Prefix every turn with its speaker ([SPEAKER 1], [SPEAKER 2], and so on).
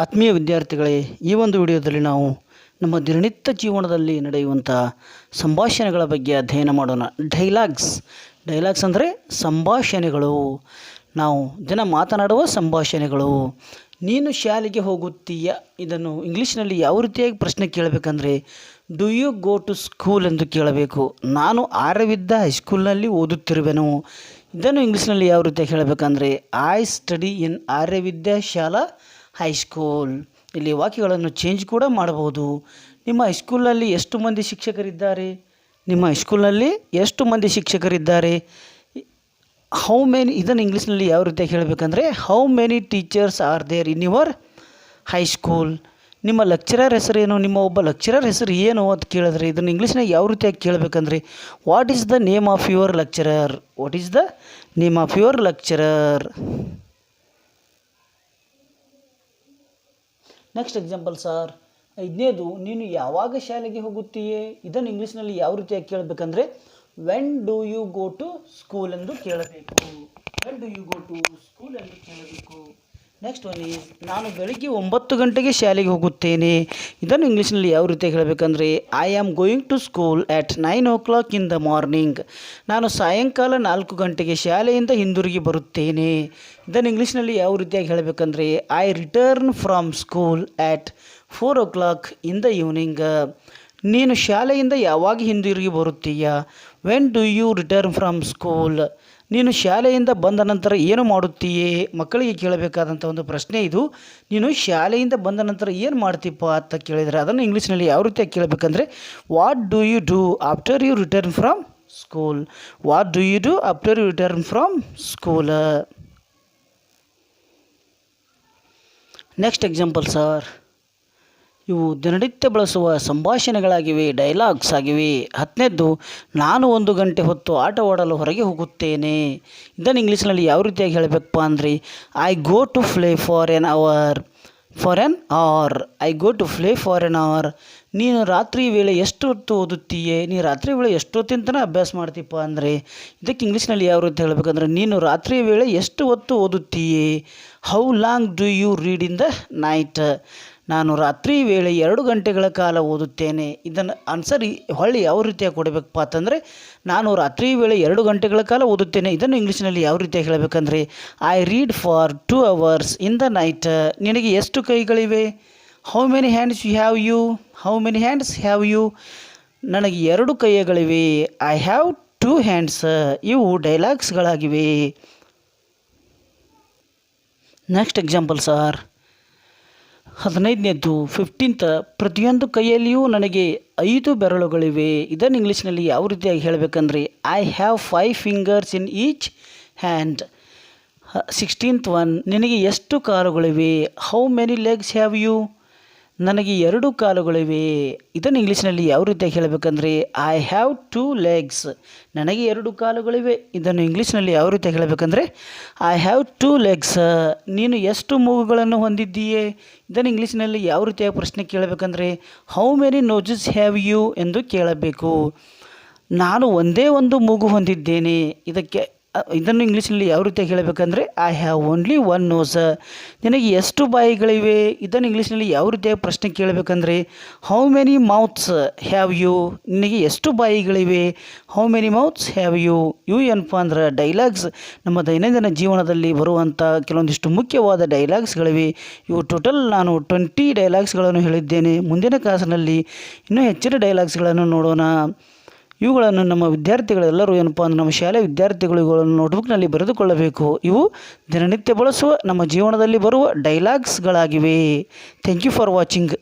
[SPEAKER 1] ಆತ್ಮೀಯ ವಿದ್ಯಾರ್ಥಿಗಳೇ, ಈ ಒಂದು ವಿಡಿಯೋದಲ್ಲಿ ನಾವು ನಮ್ಮ ದಿನನಿತ್ಯ ಜೀವನದಲ್ಲಿ ನಡೆಯುವಂಥ ಸಂಭಾಷಣೆಗಳ ಬಗ್ಗೆ ಅಧ್ಯಯನ ಮಾಡೋಣ. ಡೈಲಾಗ್ಸ್ ಅಂದರೆ ಸಂಭಾಷಣೆಗಳು. ನಾವು ದಿನ ಮಾತನಾಡುವ ಸಂಭಾಷಣೆಗಳು. ನೀನು ಶಾಲೆಗೆ ಹೋಗುತ್ತೀಯ, ಇದನ್ನು ಇಂಗ್ಲೀಷ್ನಲ್ಲಿ ಯಾವ ರೀತಿಯಾಗಿ ಪ್ರಶ್ನೆ ಕೇಳಬೇಕಂದ್ರೆ do you go to school ಎಂದು ಕೇಳಬೇಕು. ನಾನು ಆರ್ಯವಿದ್ಯಾ ಹೈಸ್ಕೂಲ್ನಲ್ಲಿ ಓದುತ್ತಿರುವೆನು, ಇದನ್ನು ಇಂಗ್ಲೀಷ್ನಲ್ಲಿ ಯಾವ ರೀತಿಯಾಗಿ ಹೇಳಬೇಕಂದ್ರೆ ಐ ಸ್ಟಡಿ ಇನ್ ಆರ್ಯವಿದ್ಯಾ ಶಾಲಾ ಹೈಸ್ಕೂಲ್. ಇಲ್ಲಿ ವಾಕ್ಯಗಳನ್ನು ಚೇಂಜ್ ಕೂಡ ಮಾಡಬಹುದು. ನಿಮ್ಮ ಹೈಸ್ಕೂಲ್ನಲ್ಲಿ ಎಷ್ಟು ಮಂದಿ ಶಿಕ್ಷಕರಿದ್ದಾರೆ? ಹೌ ಮೆನಿ, ಇದನ್ನು ಇಂಗ್ಲೀಷ್ನಲ್ಲಿ ಯಾವ ರೀತಿಯಾಗಿ ಹೇಳಬೇಕಂದ್ರೆ how many teachers are there in your high school. ನಿಮ್ಮ ಲೆಕ್ಚರರ್ ಹೆಸರೇನು? ನಿಮ್ಮ ಒಬ್ಬ ಲೆಕ್ಚರರ್ ಹೆಸರು ಏನು ಅಂತ ಕೇಳಿದ್ರೆ ಇದನ್ನು ಇಂಗ್ಲೀಷ್ನಾಗ ಯಾವ ರೀತಿಯಾಗಿ ಕೇಳಬೇಕಂದ್ರೆ what is the name of your lecturer. Next example sir. 5ನೇದು, ನೀನು ಯಾವಾಗ ಶಾಲೆಗೆ ಹೋಗುತ್ತೀಯೇ, ಇದನ್ನು ಇಂಗ್ಲೀಷ್ನಲ್ಲಿ ಯಾವ ರೀತಿಯಾಗಿ ಕೇಳಬೇಕಂದ್ರೆ when do you go to school ಎಂದು ಕೇಳಬೇಕು. ನೆಕ್ಸ್ಟ್ ಒನ್ ಈಸ್, ನಾನು ಬೆಳಿಗ್ಗೆ 9 ಗಂಟೆಗೆ ಶಾಲೆಗೆ ಹೋಗುತ್ತೇನೆ, ಇದನ್ನು ಇಂಗ್ಲೀಷ್ನಲ್ಲಿ ಯಾವ ರೀತಿಯಾಗಿ ಹೇಳಬೇಕಂದ್ರೆ I am going to school at 9 o'clock in the morning. ನಾನು ಸಾಯಂಕಾಲ 4 ಗಂಟೆಗೆ ಶಾಲೆಯಿಂದ ಹಿಂದಿರುಗಿ ಬರುತ್ತೇನೆ, ಇದನ್ನು ಇಂಗ್ಲೀಷ್ನಲ್ಲಿ ಯಾವ ರೀತಿಯಾಗಿ ಹೇಳಬೇಕಂದ್ರೆ I return from school at 4 o'clock in the evening. ನೀನು ಶಾಲೆಯಿಂದ ಯಾವಾಗ ಹಿಂದಿರುಗಿ ಬರುತ್ತೀಯ, when do you return from school. ನೀನು ಶಾಲೆಯಿಂದ ಬಂದ ನಂತರ ಏನು ಮಾಡುತ್ತೀಯೇ, ಮಕ್ಕಳಿಗೆ ಕೇಳಬೇಕಾದಂಥ ಒಂದು ಪ್ರಶ್ನೆ ಇದು. ನೀನು ಶಾಲೆಯಿಂದ ಬಂದ ನಂತರ ಏನು ಮಾಡ್ತೀಪ್ಪ ಅಂತ ಕೇಳಿದರೆ ಅದನ್ನು ಇಂಗ್ಲೀಷ್ನಲ್ಲಿ ಯಾವ ರೀತಿಯಾಗಿ ಕೇಳಬೇಕಂದ್ರೆ what do you do after you return from school. Next example sir. ಇವು ದಿನನಿತ್ಯ ಬಳಸುವ ಸಂಭಾಷಣೆಗಳಾಗಿವೆ, ಡೈಲಾಗ್ಸ್ ಆಗಿವೆ. 10ನೇದ್ದು, ನಾನು 1 ಗಂಟೆ ಹೊತ್ತು ಆಟವಾಡಲು ಹೊರಗೆ ಹೋಗುತ್ತೇನೆ, ಇದನ್ನು ಇಂಗ್ಲೀಷ್ನಲ್ಲಿ ಯಾವ ರೀತಿಯಾಗಿ ಹೇಳಬೇಕಪ್ಪ ಅಂದರೆ I go to play for an hour. ನೀನು ರಾತ್ರಿ ವೇಳೆ ಎಷ್ಟು ಹೊತ್ತು ಓದುತ್ತೀಯೇ, ರಾತ್ರಿ ವೇಳೆ ಎಷ್ಟು ಹೊತ್ತಿನ ಅಭ್ಯಾಸ ಮಾಡ್ತೀಪ್ಪ ಅಂದರೆ ಇದಕ್ಕೆ ಇಂಗ್ಲೀಷ್ನಲ್ಲಿ ಯಾವ ರೀತಿ ಹೇಳಬೇಕಂದ್ರೆ ನೀನು ರಾತ್ರಿ ವೇಳೆ ಎಷ್ಟು ಹೊತ್ತು ಓದುತ್ತೀಯೇ, how long do you read in the night. ನಾನು ರಾತ್ರಿ ವೇಳೆ 2 ಗಂಟೆಗಳ ಕಾಲ ಓದುತ್ತೇನೆ, ಇದನ್ನು ಆನ್ಸರ್ ಹೊಳ್ಳಿ ಯಾವ ರೀತಿಯಾಗಿ ಕೊಡಬೇಕಪ್ಪ ಅಂತಂದರೆ ನಾನು ರಾತ್ರಿ ವೇಳೆ 2 ಗಂಟೆಗಳ ಕಾಲ ಓದುತ್ತೇನೆ, ಇದನ್ನು ಇಂಗ್ಲೀಷ್ನಲ್ಲಿ ಯಾವ ರೀತಿಯಾಗಿ ಹೇಳಬೇಕಂದ್ರೆ I read for 2 hours in the night. ನಿನಗೆ ಎಷ್ಟು ಕೈಗಳಿವೆ, how many hands have you. ನನಗೆ 2 ಕೈಗಳಿವೆ, ಐ ಹ್ಯಾವ್ 2 hands. ಇವು ಡೈಲಾಗ್ಸ್ಗಳಾಗಿವೆ. Next example sir. 15ನೇದ್ದು 15th, ಪ್ರತಿಯೊಂದು ಕೈಯಲ್ಲಿಯೂ ನನಗೆ 5 ಬೆರಳುಗಳಿವೆ, ಇದನ್ನು ಇಂಗ್ಲೀಷ್ನಲ್ಲಿ ಯಾವ ರೀತಿಯಾಗಿ ಹೇಳಬೇಕಂದ್ರೆ I have 5 fingers in each hand. 16th one, ನಿನಗೆ ಎಷ್ಟು ಕಾಲುಗಳಿವೆ, how many legs have you. ನನಗೆ 2 ಕಾಲುಗಳಿವೆ, ಇದನ್ನು ಇಂಗ್ಲೀಷ್ನಲ್ಲಿ ಯಾವ ರೀತಿಯಾಗಿ ಹೇಳಬೇಕಂದ್ರೆ ಐ ಹ್ಯಾವ್ 2 legs. ನನಗೆ 2 ಕಾಲುಗಳಿವೆ, ಇದನ್ನು ಇಂಗ್ಲೀಷ್ನಲ್ಲಿ ಯಾವ ರೀತಿಯಾಗಿ ಹೇಳಬೇಕಂದ್ರೆ ಐ ಹ್ಯಾವ್ 2 legs. ನೀನು ಎಷ್ಟು ಮೂಗುಗಳನ್ನು ಹೊಂದಿದ್ದೀಯೇ, ಇದನ್ನು ಇಂಗ್ಲೀಷ್ನಲ್ಲಿ ಯಾವ ರೀತಿಯಾಗಿ ಪ್ರಶ್ನೆ ಕೇಳಬೇಕಂದ್ರೆ ಹೌ ಮೆನಿ ನೋಸಸ್ ಹ್ಯಾವ್ ಯು ಎಂದು ಕೇಳಬೇಕು. ನಾನು ಒಂದೇ ಒಂದು ಮೂಗು ಹೊಂದಿದ್ದೇನೆ, ಇದನ್ನು ಇಂಗ್ಲೀಷ್ನಲ್ಲಿ ಯಾವ ರೀತಿಯಾಗಿ ಹೇಳಬೇಕಂದ್ರೆ ಐ ಹ್ಯಾವ್ ಓನ್ಲಿ 1 nose. ನಿನಗೆ ಎಷ್ಟು ಬಾಯಿಗಳಿವೆ, ಇದನ್ನು ಇಂಗ್ಲೀಷ್ನಲ್ಲಿ ಯಾವ ರೀತಿಯಾಗಿ ಪ್ರಶ್ನೆ ಕೇಳಬೇಕಂದ್ರೆ how many mouths have you. ನಿನಗೆ ಎಷ್ಟು ಬಾಯಿಗಳಿವೆ, how many mouths have you. ಇವು ಏನಪ್ಪ ಅಂದ್ರೆ ಡೈಲಾಗ್ಸ್, ನಮ್ಮ ದೈನಂದಿನ ಜೀವನದಲ್ಲಿ ಬರುವಂಥ ಕೆಲವೊಂದಿಷ್ಟು ಮುಖ್ಯವಾದ ಡೈಲಾಗ್ಸ್ಗಳಿವೆ. ಇವು ಟೋಟಲ್ ನಾನು 20 ಡೈಲಾಗ್ಸ್ಗಳನ್ನು ಹೇಳಿದ್ದೇನೆ. ಮುಂದಿನ ಕ್ಲಾಸ್ನಲ್ಲಿ ಇನ್ನೂ ಹೆಚ್ಚಿನ ಡೈಲಾಗ್ಸ್ಗಳನ್ನು ನೋಡೋಣ. ಇವುಗಳನ್ನು ನಮ್ಮ ವಿದ್ಯಾರ್ಥಿಗಳೆಲ್ಲರೂ ಏನಪ್ಪ ಅಂದರೆ ನಮ್ಮ ಶಾಲೆ ವಿದ್ಯಾರ್ಥಿಗಳು ಇವುಗಳನ್ನು ನೋಟ್ಬುಕ್ನಲ್ಲಿ ಬರೆದುಕೊಳ್ಳಬೇಕು. ಇವು ದಿನನಿತ್ಯ ಬಳಸುವ ನಮ್ಮ ಜೀವನದಲ್ಲಿ ಬರುವ ಡೈಲಾಗ್ಸ್ಗಳಾಗಿವೆ. Thank you for watching.